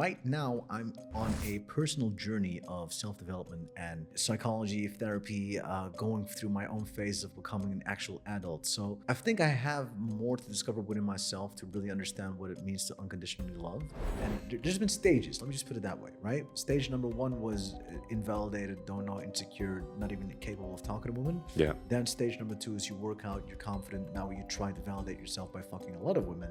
Right now, I'm on a personal journey of self-development and psychology, therapy, going through my own phase of becoming an actual adult. So I think I have more to discover within myself to really understand what it means to unconditionally love. And there's been stages, let me just put it that way, right? Stage number one was invalidated, don't know, insecure, not even capable of talking to women. Yeah. Then stage number two is you work out, you're confident, now you try to validate yourself by fucking a lot of women.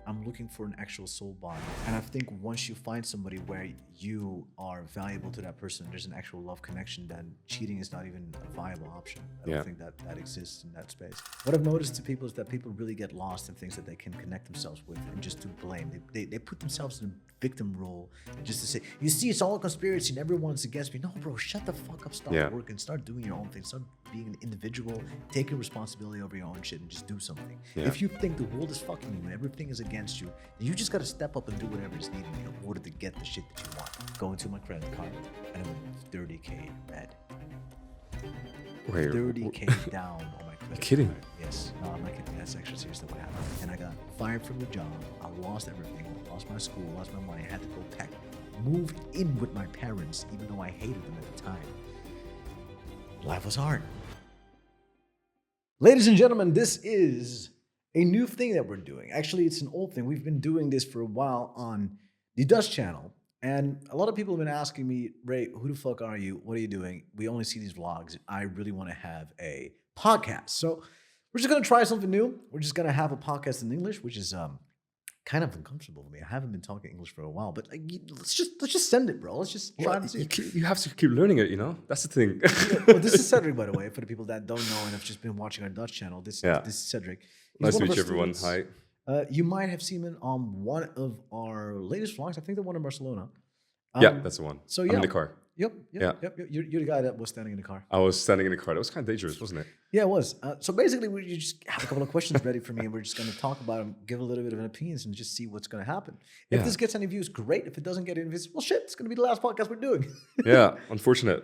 I'm looking for an actual soul bond. And I think once you find somebody where you are valuable to that person, there's an actual love connection, then cheating is not even a viable option. I don't think that exists in that space. What I've noticed to people is that people really get lost in things that they can connect themselves with and just to blame. They put themselves in a victim role just to say, you see, it's all a conspiracy and everyone's against me. No, bro, shut the fuck up, stop working, start doing your own thing, start being an individual, taking responsibility over your own shit and just do something. If you think the world is fucking you and everything is against you, then you just gotta step up and do whatever is needed in order to get the shit that you want. Go into my credit card and it went 30K red. Wait, 30K down on my credit You're kidding? card. Yes. No, I'm not kidding. That's actually seriously what happened. And I got fired from the job. I lost everything. I lost my school, lost my money. I had to go back. Moved in with my parents, even though I hated them at the time. Life was hard. Ladies and gentlemen, this is a new thing that we're doing. Actually, it's an old thing. We've been doing this for a while on the Dutch channel. And a lot of people have been asking me, Ray, who the fuck are you? What are you doing? We only see these vlogs. I really want to have a podcast. So we're just going to try something new. We're just going to have a podcast in English, which is kind of uncomfortable for me. I haven't been talking English for a while, but let's just send it, bro. Let's just try to see. You have to keep learning it, you know? That's the thing. Well, this is Cedric, by the way, for the people that don't know and have just been watching our Dutch channel. This is Cedric. Nice to meet you, everyone. Hi. You might have seen him on one of our latest vlogs. I think the one in Barcelona. Yeah, that's the one. So I'm in the car. Yep. You're the guy that was standing in the car. I was standing in the car. That was kind of dangerous, wasn't it? Yeah, it was. So basically, you just have a couple of questions ready for me, and we're just going to talk about them, give a little bit of an opinion, and just see what's going to happen. If this gets any views, great. If it doesn't get any views, well, shit, it's going to be the last podcast we're doing. Yeah, unfortunate.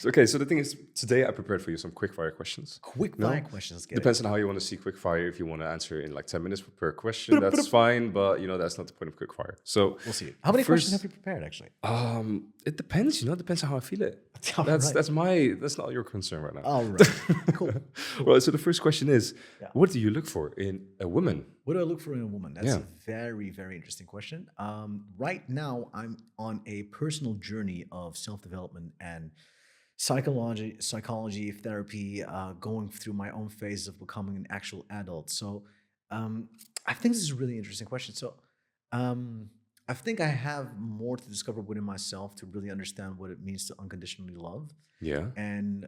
Okay, so the thing is, today I prepared for you some quick-fire questions. Quick-fire questions. Depends on how you want to see quick-fire. If you want to answer in like 10 minutes per question, that's fine. But, that's not the point of quick-fire. So we'll see. How many questions have you prepared, actually? It depends, It depends on how I feel it. That's not your concern right now. All right. Cool. Well, so the first question is, what do you look for in a woman? What do I look for in a woman? That's a very, very interesting question. Right now, I'm on a personal journey of self-development and psychology, therapy, going through my own phase of becoming an actual adult. So I think this is a really interesting question. So I think I have more to discover within myself to really understand what it means to unconditionally love. Yeah. And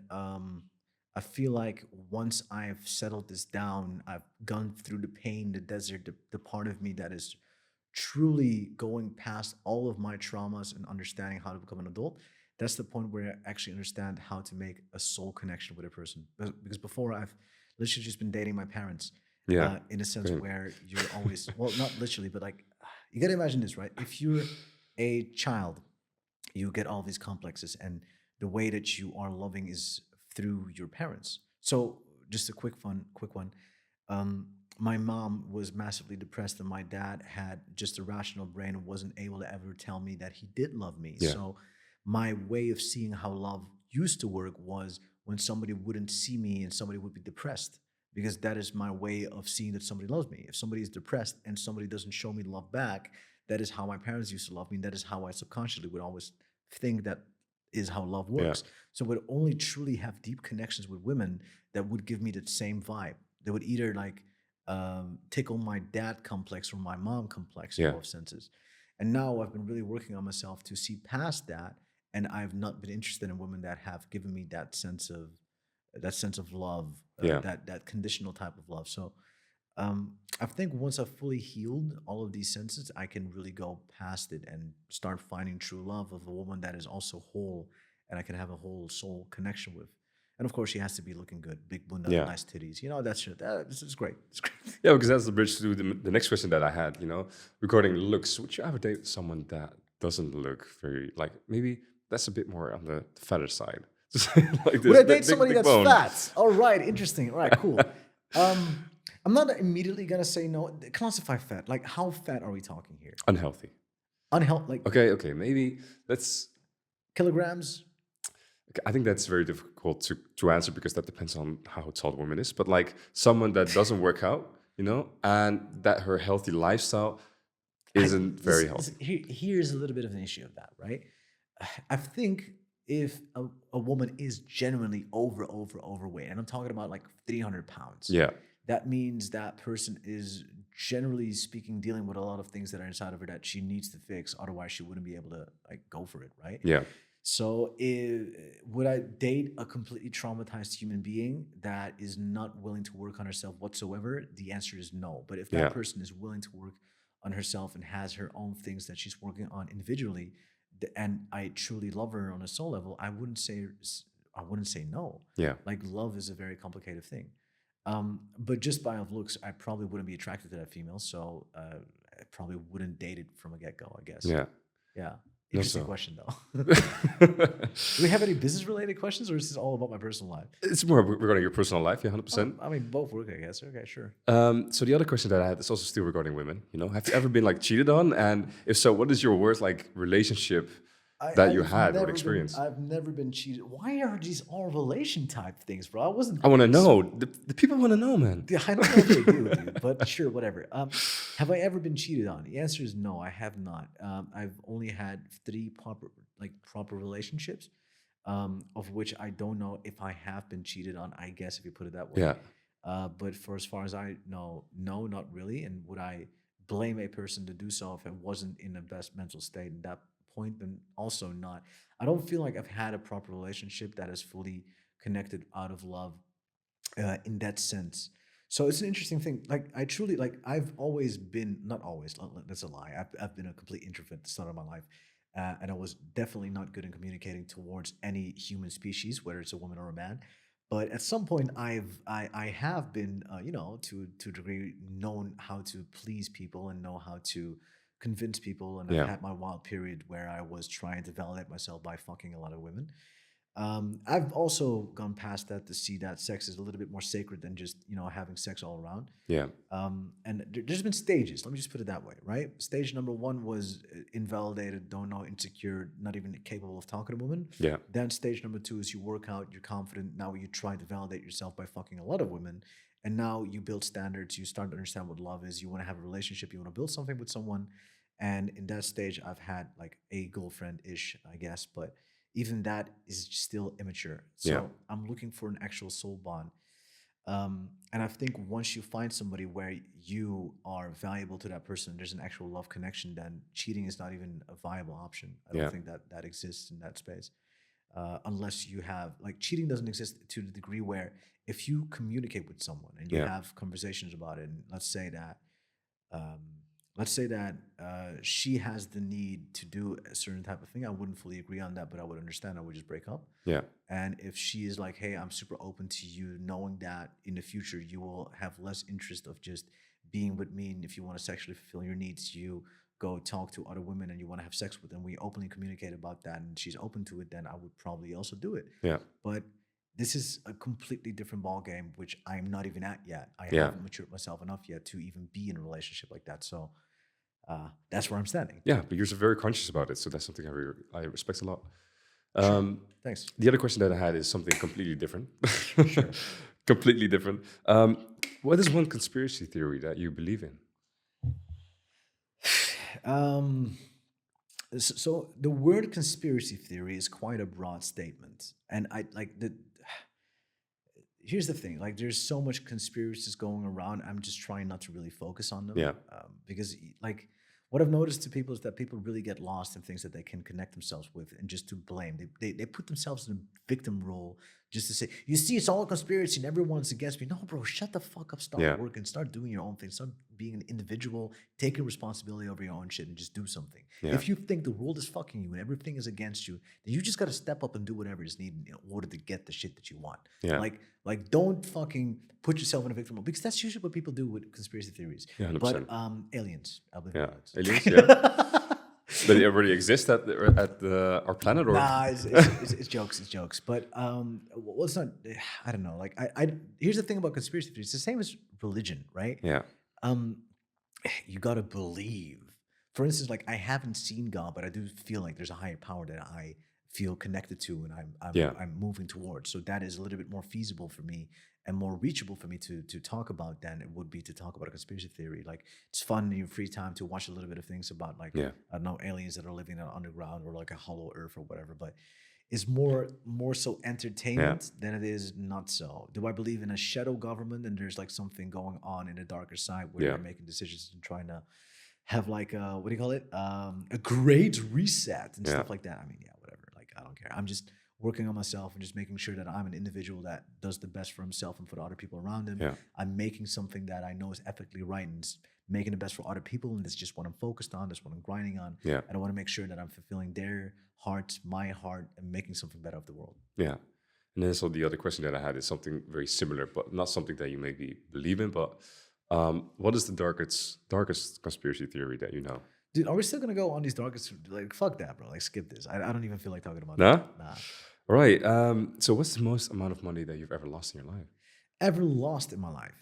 I feel like once I've settled this down, I've gone through the pain, the desert, the part of me that is truly going past all of my traumas and understanding how to become an adult. That's the point where I actually understand how to make a soul connection with a person. Because before I've literally just been dating my parents. Yeah. In a sense where you're always, well, not literally, but like, you gotta imagine this, right? If you're a child, you get all these complexes, and the way that you are loving is through your parents. So just a quick one. My mom was massively depressed, and my dad had just a rational brain and wasn't able to ever tell me that he did love me. Yeah. So my way of seeing how love used to work was when somebody wouldn't see me and somebody would be depressed, because that is my way of seeing that somebody loves me. If somebody is depressed and somebody doesn't show me love back, that is how my parents used to love me. And that is how I subconsciously would always think that is how love works. Yeah. So I would only truly have deep connections with women that would give me that same vibe. They would either like tickle my dad complex or my mom complex in both senses. And now I've been really working on myself to see past that. And I've not been interested in women that have given me that sense of love, that conditional type of love. So I think once I've fully healed all of these senses, I can really go past it and start finding true love of a woman that is also whole and I can have a whole soul connection with. And of course, she has to be looking good, big bunda, nice titties. That shit. This is great. It's great. Yeah, because that's the bridge to the next question that I had, regarding looks. Would you ever date someone that doesn't look very, like, maybe that's a bit more on the fatter side? Like would I date somebody that's fat? All right, interesting. All right, cool. I'm not immediately gonna say no. Classify fat. Like, how fat are we talking here? Unhealthy. Unhealthy, like Okay, maybe that's. kilograms. Okay, I think that's very difficult to answer because that depends on how tall the woman is. But like someone that doesn't work out, and that her healthy lifestyle isn't very healthy. Here's a little bit of an issue of that, right? I think if a woman is genuinely overweight, and I'm talking about like 300 pounds, Yeah, that means that person is generally speaking dealing with a lot of things that are inside of her that she needs to fix. Otherwise, she wouldn't be able to like go for it, right? yeah, So, would I date a completely traumatized human being that is not willing to work on herself whatsoever? The answer is no. But if that yeah, person is willing to work on herself and has her own things that she's working on individually, and I truly love her on a soul level, I wouldn't say no. yeah, Like love is a very complicated thing. But just by of looks, I probably wouldn't be attracted to that female, so I probably wouldn't date it from a get go, I guess. yeah. Yeah. No, Interesting so. question though. Do we have any business related questions, or is this all about my personal life? It's more regarding your personal life, yeah, 100%. I mean, both work, I guess. Okay, sure. So the other question that I had is also still regarding women. Have you ever been like cheated on? And if so, what is your worst like relationship that you had or experience? I've never been cheated. Why are these all relation type things, bro? I wasn't. I want to know. The people want to know, man. Yeah, I don't know if they do, dude, but sure, whatever. Have I ever been cheated on? The answer is no, I have not. I've only had three proper relationships, of which I don't know if I have been cheated on. I guess if you put it that way. Yeah, But for as far as I know, no, not really. And would I blame a person to do so if I wasn't in the best mental state at that point? Then also not. I don't feel like I've had a proper relationship that is fully connected out of love in that sense. So it's an interesting thing. Like I truly like I've always been not always. That's a lie. I've been a complete introvert at the start of my life, and I was definitely not good in communicating towards any human species, whether it's a woman or a man. But at some point, I have been to a degree known how to please people and know how to convince people. And I've yeah, had my wild period where I was trying to validate myself by fucking a lot of women. I've also gone past that to see that sex is a little bit more sacred than just having sex all around. yeah, And there's been stages. Let me just put it that way, right? Stage number one was invalidated, don't know, insecure, not even capable of talking to women. yeah, Then stage number two is you work out, you're confident. Now you try to validate yourself by fucking a lot of women. And now you build standards. You start to understand what love is. You want to have a relationship. You want to build something with someone. And in that stage, I've had like a girlfriend ish, I guess, but even that is still immature. yeah, So I'm looking for an actual soul bond. And I think once you find somebody where you are valuable to that person, there's an actual love connection, then cheating is not even a viable option. I don't yeah, think that that exists in that space. Unless you have, like, cheating doesn't exist to the degree where if you communicate with someone and you yeah, have conversations about it, and um, let's say that she has the need to do a certain type of thing. I wouldn't fully agree on that, but I would understand. I would just break up. yeah, And if she is like, hey, I'm super open to you, knowing that in the future you will have less interest of just being with me, and if you want to sexually fulfill your needs, you go talk to other women and you want to have sex with them, we openly communicate about that, and she's open to it, then I would probably also do it. yeah, But this is a completely different ball game, which I'm not even at yet. I yeah, haven't matured myself enough yet to even be in a relationship like that. So that's where I'm standing. yeah. But you're so very conscious about it, so that's something I respect a lot. Sure. Um, Thanks. the other question that I had is something completely different. Sure. Completely different. What is one conspiracy theory that you believe in? Um, so the word conspiracy theory is quite a broad statement, and I like the. Here's the thing: like, there's so much conspiracies going around. I'm just trying not to really focus on them, Yeah, because, like, what I've noticed to people is that people really get lost in things that they can connect themselves with, and just to blame. They put themselves in a victim role just to say, you see, it's all a conspiracy and everyone's against me. No, bro, shut the fuck up. Start yeah, working. Start doing your own thing. Start being an individual. Taking responsibility over your own shit and just do something. yeah, If you think the world is fucking you and everything is against you, then you just got to step up and do whatever is needed in order to get the shit that you want. yeah, Like, don't fucking put yourself in a victim role, because that's usually what people do with conspiracy theories. yeah, But 100%. aliens, I believe in Yeah, aliens. aliens. Yeah, but they already exist at our planet, or Nah, it's jokes. It's jokes. But well, it's not. I don't know. Like, I here's the thing about conspiracy theories. It's the same as religion, right? yeah, Um, you gotta believe. for instance, like I haven't seen God, but I do feel like there's a higher power that I feel connected to, and Yeah. I'm moving towards. So that is a little bit more feasible for me and more reachable for me to talk about than it would be to talk about a conspiracy theory. Like it's fun in your free time to watch a little bit of things about like Yeah. I don't know, aliens that are living in the underground or like a hollow earth or whatever. But it's more so Yeah. entertainment than it is not so. Do I believe in a shadow government and there's like something going on in the darker side where Yeah. they're making decisions and trying to have like a what do you call it? A great reset and Yeah. stuff like that. I mean, yeah, whatever. Like I don't care. I'm just working on myself and just making sure that I'm an individual that does the best for himself and for the other people around him. Yeah. I'm making something that I know is ethically right and is making the best for other people, and that's just what I'm focused on. That's what I'm grinding on. Yeah. And I want to make sure that I'm fulfilling their hearts, my heart, and making something better of the world. Yeah. And then so the other question that I had is something very similar, but not something that you maybe believe in. But what is the darkest conspiracy theory that you know? Dude, are we still gonna go on these darkest? Like, fuck that, bro. Like, skip this. I don't even feel like talking about Nah? that. Nah. All right. So what's the most amount of money that you've ever lost in your life? Ever lost in my life?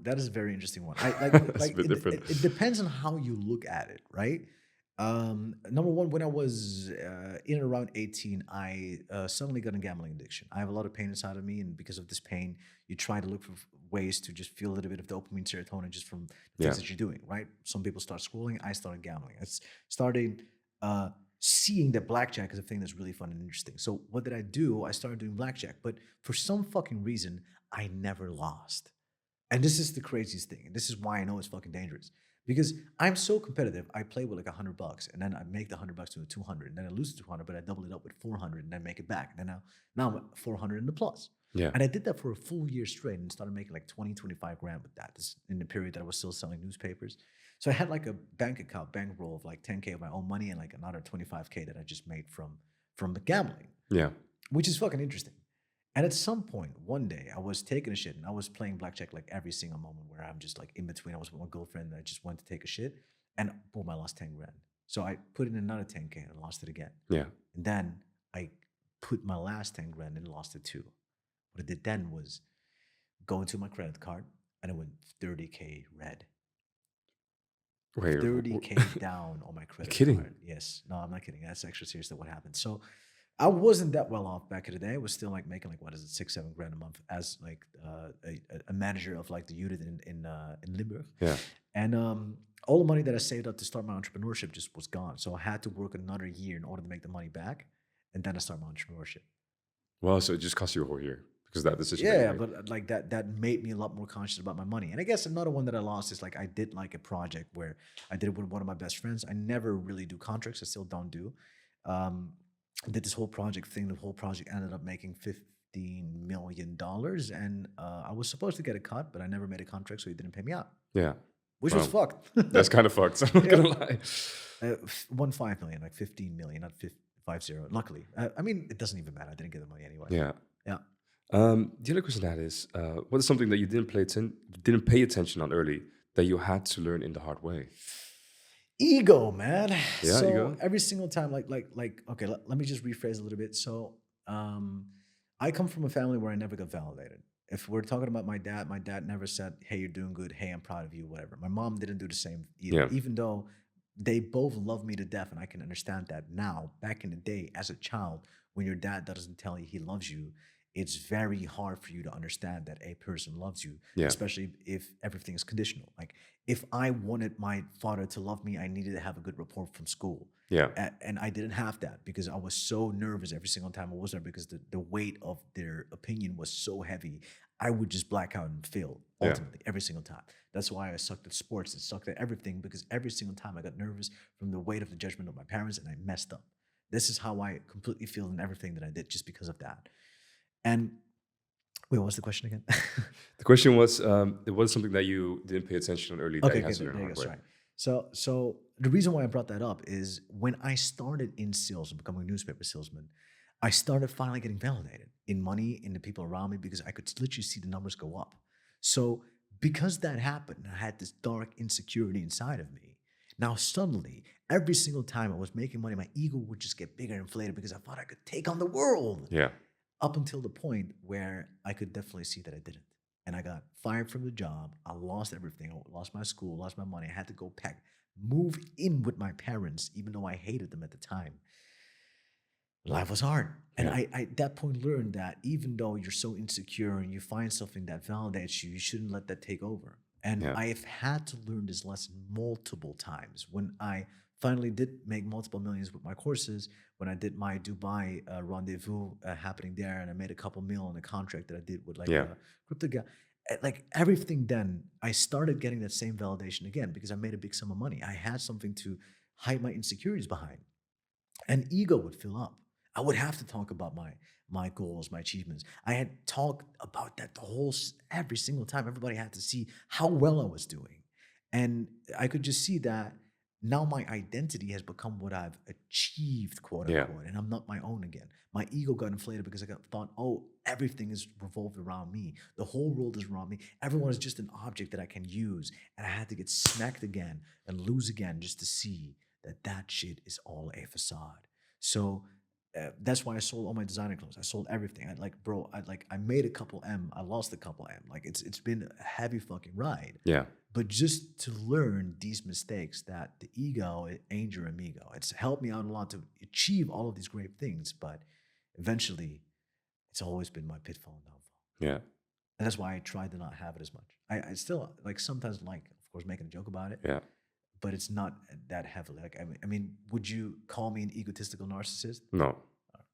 That is a very interesting one. I That's a like bit it, different. it depends on how you look at it, right? Number one, when I was in and around 18, I suddenly got a gambling addiction. I have a lot of pain inside of me, and because of this pain, you try to look for ways to just feel a little bit of dopamine, serotonin, just from the Yeah. things that you're doing, right? Some people start scrolling. I started gambling. I started uh, seeing that blackjack is a thing that's really fun and interesting. So what did I do? I started doing blackjack, but for some fucking reason, I never lost. And this is the craziest thing. And this is why I know it's fucking dangerous. Because I'm so competitive. I play with like $100 and then I make the $100 to a 200 and then I lose the 200, but I double it up with 400 and then make it back. And then now I'm at 400 in the plus. Yeah. And I did that for a full year straight and started making like 20, 25 grand with that. This in the period that I was still selling newspapers. So I had like a bank account, bankroll of like 10K of my own money and like another 25K that I just made from the gambling, Yeah. which is fucking interesting. And at some point, one day, I was taking a shit and I was playing blackjack like every single moment where I'm just like in between. I was with my girlfriend and I just went to take a shit and boom, I lost 10 grand. So I put in another 10K and I lost it again. Yeah. And then I put my last 10 grand and lost it too. What I did then was go into my credit card and it went 30K red. Wait. 30K down on my credit kidding? card. Yes. No, I'm not kidding. That's actually seriously what happened. So I wasn't that well off back in the day. I was still like making like what is it, 6, 7 grand a month as like a manager of like the unit in Limburg. Yeah. And all the money that I saved up to start my entrepreneurship just was gone. So I had to work another year in order to make the money back, and then I start my entrepreneurship. Well, so it just cost you a whole year because of that decision. that you Yeah, made. but like that made me a lot more conscious about my money. And I guess another one that I lost is like I did like a project where I did it with one of my best friends. I never really do contracts. I still don't do. Um, I did this whole project thing. The whole project ended up making $15 million, and I was supposed to get a cut, but I never made a contract, so he didn't pay me out, Yeah. which was Wow. fucked. That's kind of fucked. I'm not Yeah. gonna lie. 5 million, like 15 million, not 50. Luckily, I mean, it doesn't even matter. I didn't get the money anyway. Yeah. Yeah. The other question I had is, what is something that you didn't pay attention on early that you had to learn in the hard way? Ego, man. Yeah, So ego. every single time, okay, let me just rephrase a little bit. So I come from a family where I never got validated. If we're talking about my dad never said, "Hey, you're doing good. Hey, I'm proud of you," whatever. My mom didn't do the same either, Yeah. even though they both love me to death, and I can understand that now. Back in the day, as a child, when your dad doesn't tell you he loves you, it's very hard for you to understand that a person loves you, Yeah. especially if everything is conditional. Like if I wanted my father to love me, I needed to have a good report from school. Yeah. And I didn't have that because I was so nervous every single time I was there because the weight of their opinion was so heavy. I would just black out and fail Yeah. ultimately every single time. That's why I sucked at sports and sucked at everything because every single time I got nervous from the weight of the judgment of my parents and I messed up. This is how I completely feel in everything that I did just because of that. And wait, what was the question again? The question was, it was something that you didn't pay attention on early that Okay, you okay, had to there learn you hard go. way. Sorry. So the reason why I brought that up is when I started in sales and becoming a newspaper salesman, I started finally getting validated in money, in the people around me, because I could literally see the numbers go up. So because that happened, I had this dark insecurity inside of me. Now suddenly, every single time I was making money, my ego would just get bigger and inflated because I thought I could take on the world. Yeah. Up until the point where I could definitely see that I didn't. And I got fired from the job. I lost everything. I lost my school, lost my money. I had to go move in with my parents, even though I hated them at the time, life was hard. And Yeah. I at that point learned that even though you're so insecure and you find something that validates you, you shouldn't let that take over. And Yeah. I've had to learn this lesson multiple times. When I finally did make multiple millions with my courses, when I did my Dubai rendezvous happening there, and I made a couple mil on a contract that I did with like Yeah. a crypto guy, like everything, then I started getting that same validation again because I made a big sum of money. I had something to hide my insecurities behind, and ego would fill up. I would have to talk about my goals, my achievements. I had talked about that every single time. Everybody had to see how well I was doing, and I could just see that now my identity has become what I've achieved, quote Yeah. unquote, and I'm not my own again. My ego got inflated because I thought, oh, everything is revolved around me. The whole world is around me. Everyone is just an object that I can use, and I had to get smacked again and lose again just to see that shit is all a facade. So that's why I sold all my designer clothes. I sold everything. I made a couple M. I lost a couple M. Like it's been a heavy fucking ride. Yeah. But just to learn these mistakes, that the ego it ain't your amigo. It's helped me out a lot to achieve all of these great things. But eventually, it's always been my pitfall and downfall. Yeah. And that's why I try to not have it as much. I still like sometimes like, of course, making a joke about it, Yeah. but it's not that heavily. Like I mean, would you call me an egotistical narcissist? No.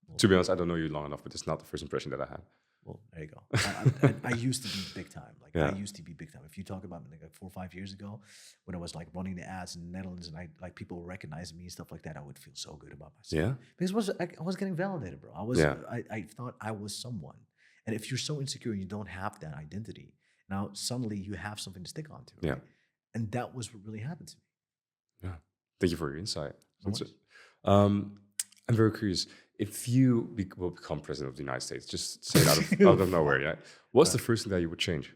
Well, To be honest, I don't know you long enough, but it's not the first impression that I had. well, there you go. I used to be big time. Like Yeah. I used to be big time. If you talk about me like 4 or 5 years ago, when I was like running the ads in the Netherlands and I like people recognizing me and stuff like that, I would feel so good about myself. Yeah. Because I was getting validated, bro. Yeah. I thought I was someone. And if you're so insecure and you don't have that identity, now suddenly you have something to stick onto. Right? Yeah. And that was what really happened to me. Yeah. Thank you for your insight. No That's worries. it. I'm very curious. If you will become president of the United States, just say it out of nowhere, yeah. What's the first thing that you would change?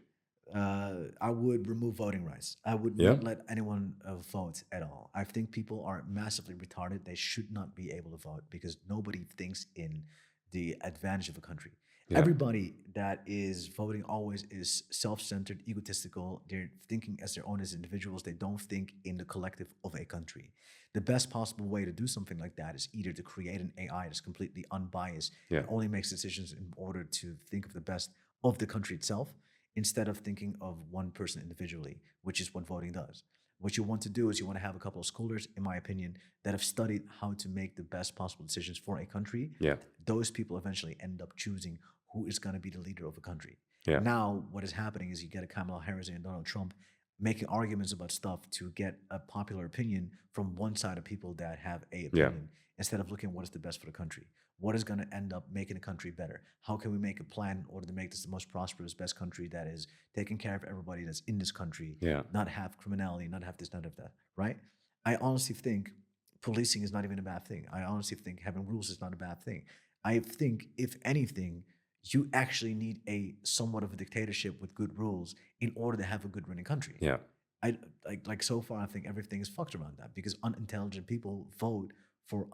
I would remove voting rights. I would Yeah. not let anyone vote at all. I think people are massively retarded. They should not be able to vote because nobody thinks in the advantage of a country. Yeah. Everybody that is voting always is self-centered, egotistical. They're thinking as their own as individuals. They don't think in the collective of a country. The best possible way to do something like that is either to create an AI that's completely unbiased Yeah. and only makes decisions in order to think of the best of the country itself, instead of thinking of one person individually, which is what voting does. What you want to do is you want to have a couple of scholars, in my opinion, that have studied how to make the best possible decisions for a country. Yeah. Those people eventually end up choosing who is going to be the leader of a country. Yeah. Now, what is happening is you get a Kamala Harris and Donald Trump making arguments about stuff to get a popular opinion from one side of people that have a opinion, instead of looking at what is the best for the country. What is going to end up making the country better? How can we make a plan in order to make this the most prosperous, best country that is taking care of everybody that's in this country, Yeah. not have criminality, not have this, not have that, right? I honestly think policing is not even a bad thing. I honestly think having rules is not a bad thing. I think, if anything, you actually need a somewhat of a dictatorship with good rules in order to have a good running country. Yeah. I like so far I think everything is fucked around that because unintelligent people vote for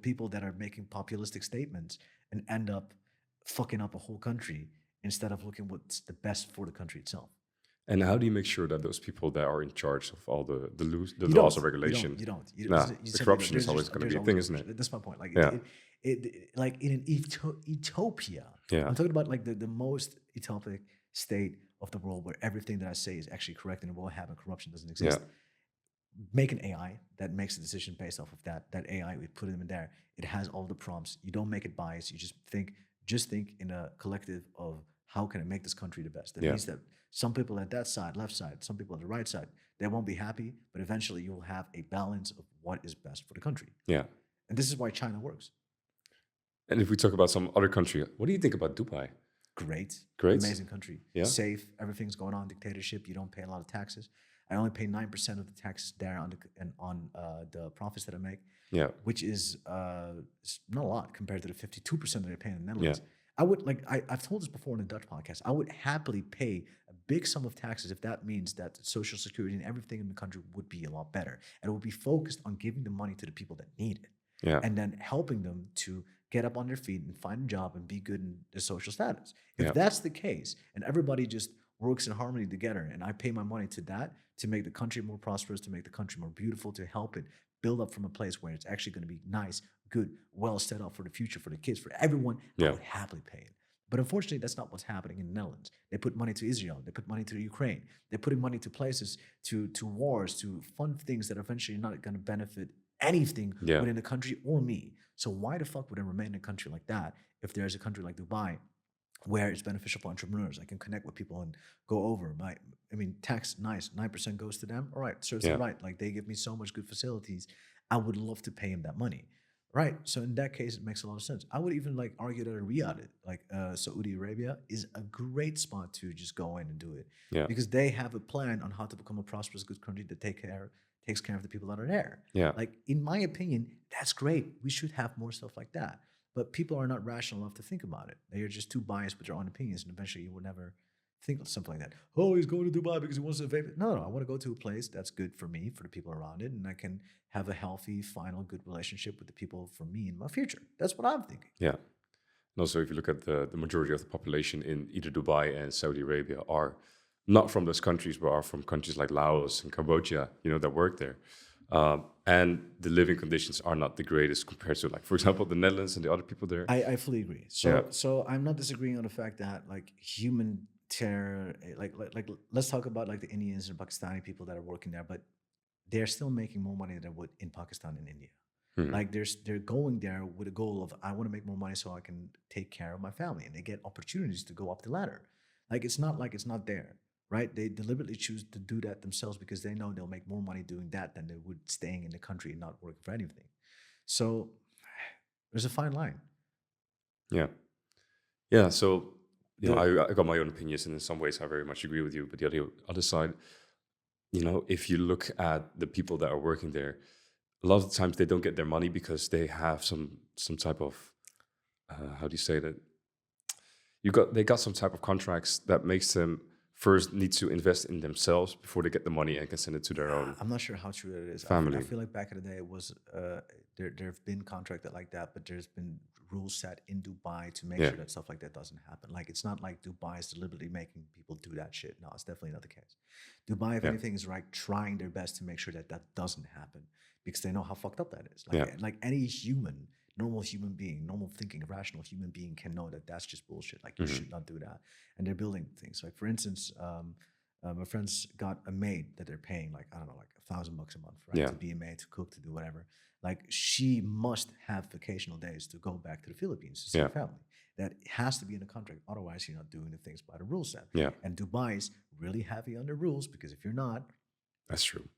people that are making populistic statements and end up fucking up a whole country instead of looking what's the best for the country itself. And how do you make sure that those people that are in charge of all the You laws don't. of regulation? You don't. Nah, You the simply corruption don't. is always going to be a there's thing, always isn't it? corruption. That's my point. Like Yeah. like in an utopia. Yeah. I'm talking about like the most utopic state of the world where everything that I say is actually correct and it will happen. Corruption doesn't exist. Yeah. Make an AI that makes a decision based off of that. That AI, we put them in there. It has all the prompts. You don't make it biased. You just think in a collective of how can I make this country the best. That Yeah. means that some people at that side, left side, some people at the right side, they won't be happy, but eventually you'll have a balance of what is best for the country. Yeah. And this is why China works. And if we talk about some other country, what do you think about Dubai? Great. Great. Amazing country. Yeah. Safe. Everything's going on. Dictatorship. You don't pay a lot of taxes. I only pay 9% of the taxes there on the profits that I make, Yeah. which is it's not a lot compared to the 52% that I pay in the Netherlands. I would I've told this before in a Dutch podcast. I would happily pay a big sum of taxes if that means that social security and everything in the country would be a lot better. And it would be focused on giving the money to the people that need it. Yeah. And then helping them to get up on their feet and find a job and be good in their social status. If Yeah. that's the case, and everybody just works in harmony together, and I pay my money to that to make the country more prosperous, to make the country more beautiful, to help it build up from a place where it's actually going to be nice, good, well set up for the future, for the kids, for everyone, I Yeah. would happily pay it. But unfortunately, that's not what's happening in the Netherlands. They put money to Israel. They put money to Ukraine. They're putting money to places, to wars, to fund things that are eventually not going to benefit anything Yeah. within the country or me. So why the fuck would I remain in a country like that if there's a country like Dubai where it's beneficial for entrepreneurs? I can connect with people and go over. I mean, tax, nice, 9% goes to them. All right, serves them Yeah. right. Like they give me so much good facilities. I would love to pay him that money. Right. So in that case, it makes a lot of sense. I would even like argue that Riyadh, like Saudi Arabia, is a great spot to just go in and do it Yeah. because they have a plan on how to become a prosperous, good country that takes care of the people that are there. Yeah. Like in my opinion, that's great. We should have more stuff like that. But people are not rational enough to think about it. They are just too biased with their own opinions, and eventually you will never think of something like that. Oh, he's going to Dubai because he wants to vape. No, I want to go to a place that's good for me, for the people around it, and I can have a healthy, final, good relationship with the people for me in my future. That's what I'm thinking. Yeah. And also, if you look at the majority of the population in either Dubai and Saudi Arabia are not from those countries, but are from countries like Laos and Cambodia, that work there. And the living conditions are not the greatest compared to, like, for example, the Netherlands and the other people there. I fully agree. So Yeah. so I'm not disagreeing on the fact that like human terror, like let's talk about like the Indians and Pakistani people that are working there, but they're still making more money than they would in Pakistan and India. Mhm. Like they're going there with a goal of I want to make more money so I can take care of my family, and they get opportunities to go up the ladder. Like it's not there, right? They deliberately choose to do that themselves because they know they'll make more money doing that than they would staying in the country and not working for anything. So there's a fine line. Yeah. Yeah. So, The I got my own opinions, and in some ways I very much agree with you. But the other side, if you look at the people that are working there, a lot of the times they don't get their money because they have some type of how do you say that? They got some type of contracts that makes them first need to invest in themselves before they get the money and can send it to their own I'm not sure how true that is. I family. feel like back in the day it was there have been contracted like that, but there's been rules set in Dubai to make Yeah. sure that stuff like that doesn't happen. Like it's not like Dubai is deliberately making people do that shit. No, it's definitely not the case. Dubai, if Yeah. anything, is like trying their best to make sure that that doesn't happen because they know how fucked up that is. Yeah. Like any human, normal human being, normal thinking, rational human being can know that that's just bullshit. Like you Mhm. should not do that. And they're building things. Like for instance, my friends got a maid that they're paying like I don't know, like $1,000 a month, right? Yeah. To be a maid, to cook, to do whatever. Like she must have vacational days to go back to the Philippines to see her Yeah. family. That has to be in the contract. Otherwise, you're not doing the things by the rule set. Yeah. And Dubai is really heavy on the rules because if you're not, That's true.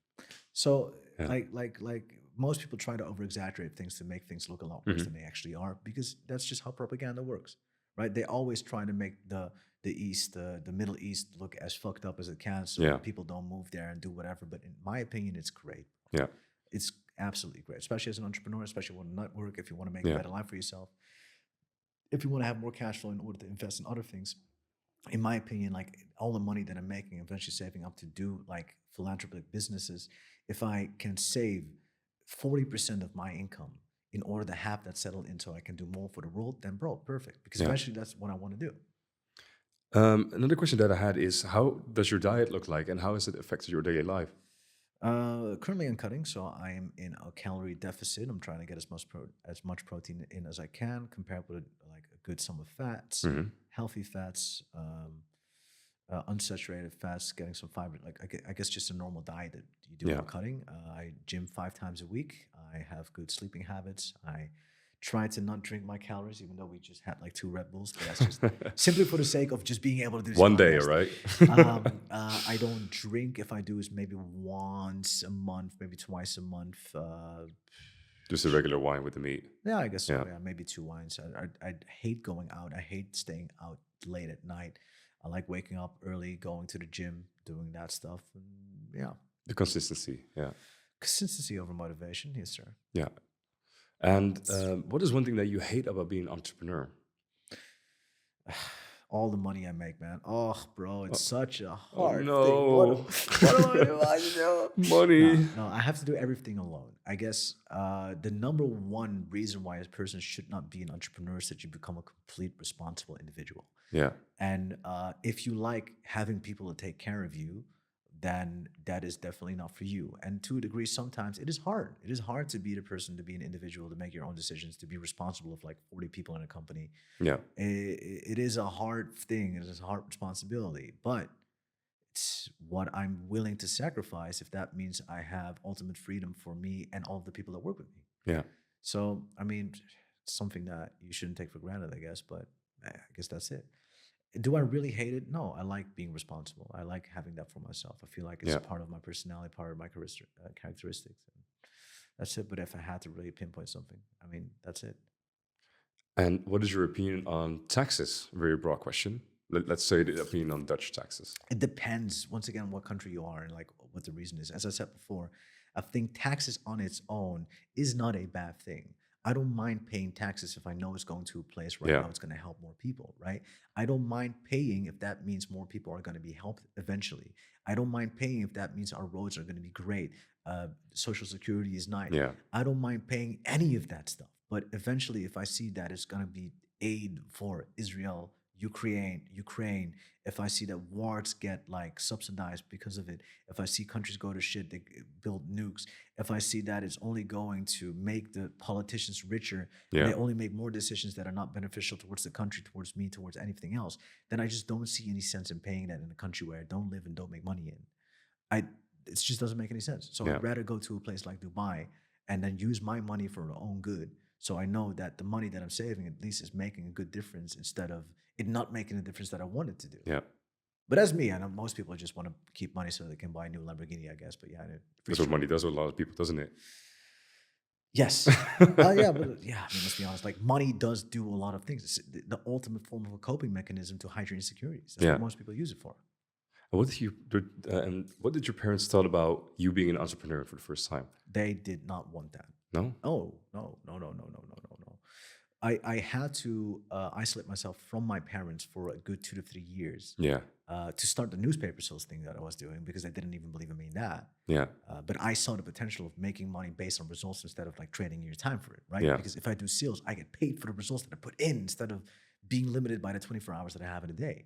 so Yeah. like most people try to over exaggerate things to make things look a lot worse Mhm. than they actually are because that's just how propaganda works, right? They always try to make the East, the Middle East, look as fucked up as it can, so Yeah. people don't move there and do whatever. But in my opinion, it's great. Yeah. It's absolutely great, especially as an entrepreneur, especially when you want to network, if you want to make Yeah. a better life for yourself, if you want to have more cash flow in order to invest in other things. In my opinion, like all the money that I'm making, eventually saving up to do like philanthropic businesses, if I can save 40% of my income in order to have that settled in so I can do more for the world, then bro, perfect. Because Yeah. eventually that's what I want to do. Another question that I had is, how does your diet look like, and how has it affected your daily life? Currently I'm cutting, so I am in a calorie deficit. I'm trying to get as much protein in as I can, compared with like a good sum of fats, Mhm. healthy fats, unsaturated fats, getting some fiber. Like I guess just a normal diet that you do Yeah. while cutting. I gym 5 times a week. I have good sleeping habits. I try to not drink my calories, even though we just had like 2 Red Bulls. But that's just simply for the sake of just being able to do this One day, podcast. right? I don't drink. If I do, is maybe once a month, maybe twice a month. Just a regular wine with the meat. Yeah, I guess so. Yeah. Yeah, maybe 2 wines. I hate going out. I hate staying out late at night. I like waking up early, going to the gym, doing that stuff. And yeah, The consistency. Yeah. consistency over motivation. Yes, sir. Yeah. And what is one thing that you hate about being an entrepreneur? All the money I make, man. Oh, bro, it's such a Oh hard thing. no. What am I supposed to do? No, Money. no, I have to do everything alone. I guess the number one reason why a person should not be an entrepreneur is that you become a complete responsible individual. Yeah. And if you like having people to take care of you, then that is definitely not for you. And to a degree, sometimes it is hard. It is hard to be the person, to be an individual, to make your own decisions, to be responsible of like 40 people in a company. Yeah. It is a hard thing. It is a hard responsibility, but it's what I'm willing to sacrifice if that means I have ultimate freedom for me and all the people that work with me. Yeah. So, I mean, it's something that you shouldn't take for granted, I guess, but I guess that's it. Do I really hate it? No, I like being responsible. I like having that for myself. I feel like it's Yeah. a part of my personality, part of my characteristics. And that's it. But if I had to really pinpoint something, I mean, that's it. And what is your opinion on taxes? Very broad question. Let's say the opinion on Dutch taxes. It depends, once again, what country you are and like what the reason is. As I said before, I think taxes on its own is not a bad thing. I don't mind paying taxes if I know it's going to a place where I Yeah. know it's going to help more people, right? I don't mind paying if that means more people are going to be helped eventually. I don't mind paying if that means our roads are going to be great. Social security is nice. Yeah. I don't mind paying any of that stuff. But eventually, if I see that it's going to be aid for Israel, Ukraine, if I see that wars get like subsidized because of it, if I see countries go to shit, they build nukes, if I see that it's only going to make the politicians richer, and Yeah. they only make more decisions that are not beneficial towards the country, towards me, towards anything else, then I just don't see any sense in paying that in a country where I don't live and don't make money in. I It just doesn't make any sense. So Yeah. I'd rather go to a place like Dubai and then use my money for our own good. So I know that the money that I'm saving at least is making a good difference instead of it not making the difference that I want it to do. Yeah. But that's me. I know most people just want to keep money so they can buy a new Lamborghini, I guess. But yeah, That's what money does with a lot of people, doesn't it? yes. Yeah, but yeah, I mean, let's be honest. Like money does do a lot of things. It's the ultimate form of a coping mechanism to hide your insecurities. That's Yeah. what most people use it for. What did your parents thought about you being an entrepreneur for the first time? They did not want that. No? Oh, no, no, no, no, no, no, no, no. I had to isolate myself from my parents for a good 2 to 3 years Yeah. to start the newspaper sales thing that I was doing because they didn't even believe in me in that. Yeah. But I saw the potential of making money based on results instead of like trading your time for it, right? Yeah. Because if I do sales, I get paid for the results that I put in instead of being limited by the 24 hours that I have in a day.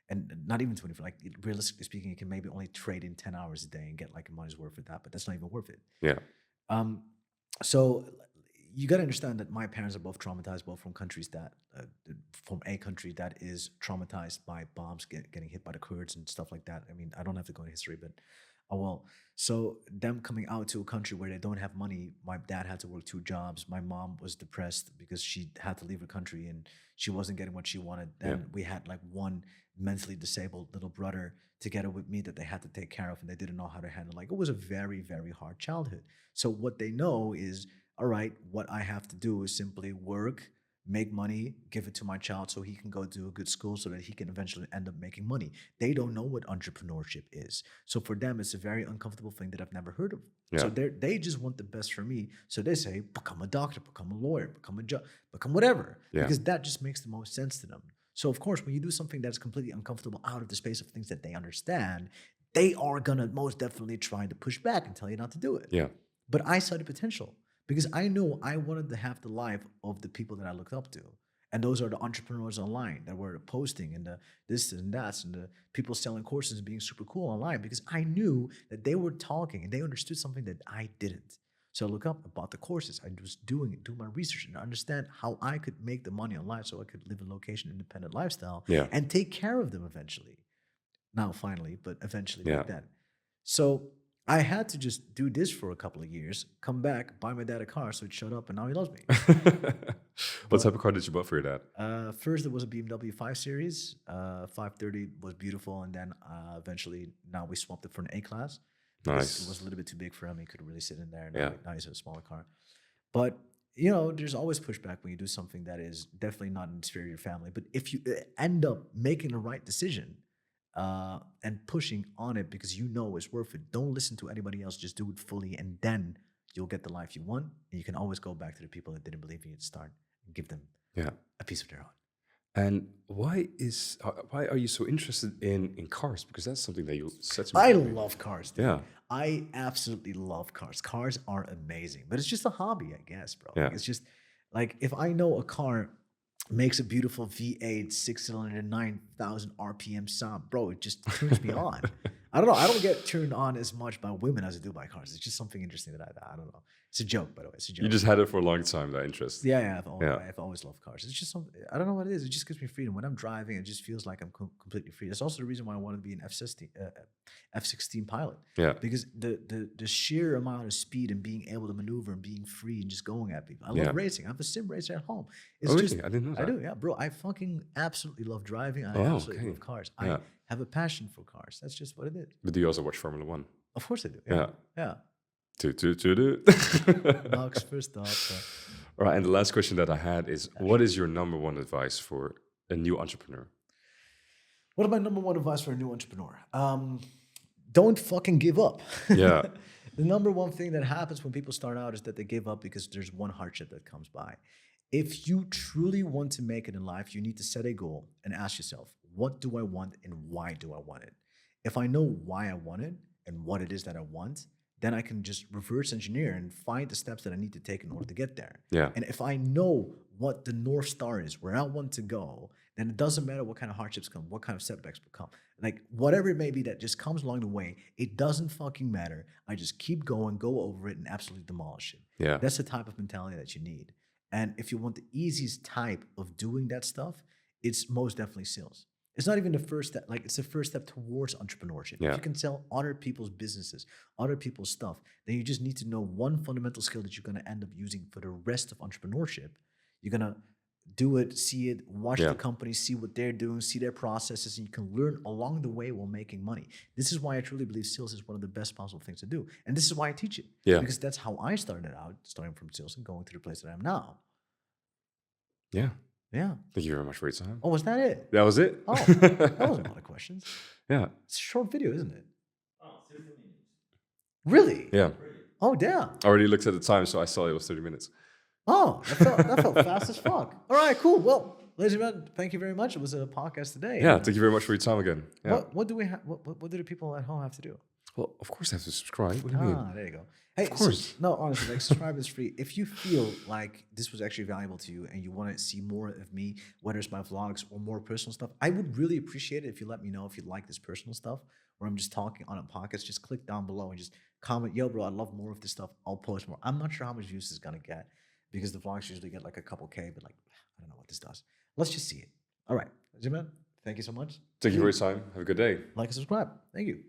And not even 24, like realistically speaking, you can maybe only trade in 10 hours a day and get like a money's worth for that, but that's not even worth it. Yeah. So you got to understand that my parents are both traumatized, both from countries that, from a country that is traumatized by bombs getting hit by the Kurds and stuff like that. I mean, I don't have to go into history, but oh well. So them coming out to a country where they don't have money, my dad had to work 2 jobs. My mom was depressed because she had to leave her country and she wasn't getting what she wanted. Then we had like one mentally disabled little brother together with me that they had to take care of and they didn't know how to handle. Like it was a very, very hard childhood. So what they know is, all right, what I have to do is simply work, make money, give it to my child so he can go to a good school so that he can eventually end up making money. They don't know what entrepreneurship is. So for them, it's a very uncomfortable thing that I've never heard of. So they just want the best for me. So they say, become a doctor, become a lawyer, become a judge, become whatever, because that just makes the most sense to them. So of course, when you do something that's completely uncomfortable out of the space of things that they understand, they are gonna most definitely try to push back and tell you not to do it. Yeah. But I saw the potential because I knew I wanted to have the life of the people that I looked up to. And those are the entrepreneurs online that were posting and the this and that and the people selling courses and being super cool online because I knew that they were talking and they understood something that I didn't. So I look up, I bought the courses, I was doing it, doing my research and understand how I could make the money online so I could live a location independent lifestyle and take care of them eventually. Not finally, but eventually like that. So I had to just do this for a couple of years, come back, buy my dad a car so he'd shut up and now he loves me. What type of car did you buy for your dad? First, it was a BMW 5 Series. 530 was beautiful. And then eventually, now we swapped it for an A-Class. Nice. It was a little bit too big for him. He couldn't really sit in there. Now he's a smaller car. But, you know, there's always pushback when you do something that is definitely not in the sphere of your family. But if you end up making the right decision and pushing on it because you know it's worth it, don't listen to anybody else. Just do it fully. And then you'll get the life you want. And you can always go back to the people that didn't believe in you at the start and give them a piece of their heart. And why are you so interested in cars? Because that's something that you said to me. I Earlier. love cars, dude. Yeah, I absolutely love cars. Cars are amazing, but it's just a hobby, I guess, bro. yeah, Like it's just like if I know a car makes a beautiful V8 6-cylinder 9,000 RPM sound, bro, it just turns me on. I don't know. I don't get turned on as much by women as I do by cars. It's just something interesting that I don't know. It's a joke, by the way. It's a you joke. just had it for a long time. That interest. Yeah, yeah, Yeah, I've always loved cars. It's just something, I don't know what it is. It just gives me freedom. When I'm driving, it just feels like I'm completely free. That's also the reason why I want to be an F-16 pilot, yeah. because the sheer amount of speed and being able to maneuver and being free and just going at people. I Yeah. love racing. I have a sim racer at home. Oh, It's really? just, I didn't know I that. do, yeah, bro. I fucking absolutely love driving. I Oh, absolutely okay. love cars. Yeah. I have a passion for cars. That's just what it is. But do you also watch Formula One? Of course I do. Yeah. Yeah. Yeah. Do. Knocks first off. All right. And the last question that I had is, what is your number one advice for a new entrepreneur? What is my number one advice for a new entrepreneur? Don't fucking give up. Yeah. The number one thing that happens when people start out is that they give up because there's one hardship that comes by. If you truly want to make it in life, you need to set a goal and ask yourself, what do I want and why do I want it? If I know why I want it and what it is that I want, then I can just reverse engineer and find the steps that I need to take in order to get there. Yeah. And if I know what the North Star is, where I want to go, then it doesn't matter what kind of hardships come, what kind of setbacks will come. Like whatever it may be that just comes along the way, it doesn't fucking matter. I just keep going, go over it, and absolutely demolish it. Yeah. That's the type of mentality that you need. And if you want the easiest type of doing that stuff, it's most definitely sales. It's not even the first step, like it's the first step towards entrepreneurship. Yeah. If you can sell other people's businesses, other people's stuff, then you just need to know one fundamental skill that you're going to end up using for the rest of entrepreneurship. You're going to do it, see it, watch Yeah. the company, see what they're doing, see their processes, and you can learn along the way while making money. This is why I truly believe sales is one of the best possible things to do. And this is why I teach it. Yeah. Because that's how I started out, starting from sales and going to the place that I am now. Yeah. Yeah. Thank you very much for your time. Oh, was that it? That was it. Oh, that wasn't a lot of questions. Yeah. It's a short video, isn't it? Really? Yeah. Oh, damn. I already looked at the time, so I saw it was 30 minutes. Oh, that felt fast as fuck. All right, cool. Well, ladies and gentlemen, thank you very much. It was a podcast today. Yeah. Thank you very much for your time again. Yeah. What do we have? What do the people at home have to do? Well, of course I have to subscribe. What do you mean? There you go. Hey, Of course. no, honestly, like subscribe is free. If you feel like this was actually valuable to you and you want to see more of me, whether it's my vlogs or more personal stuff, I would really appreciate it if you let me know if you like this personal stuff where I'm just talking on a podcast. Just click down below and just comment, yo, bro, I love more of this stuff. I'll post more. I'm not sure how much views this is going to get because the vlogs usually get like a couple K, but like, I don't know what this does. Let's just see it. All right. Jiman, thank you so much. Thank you for your time. Have a good day. Like and subscribe. Thank you.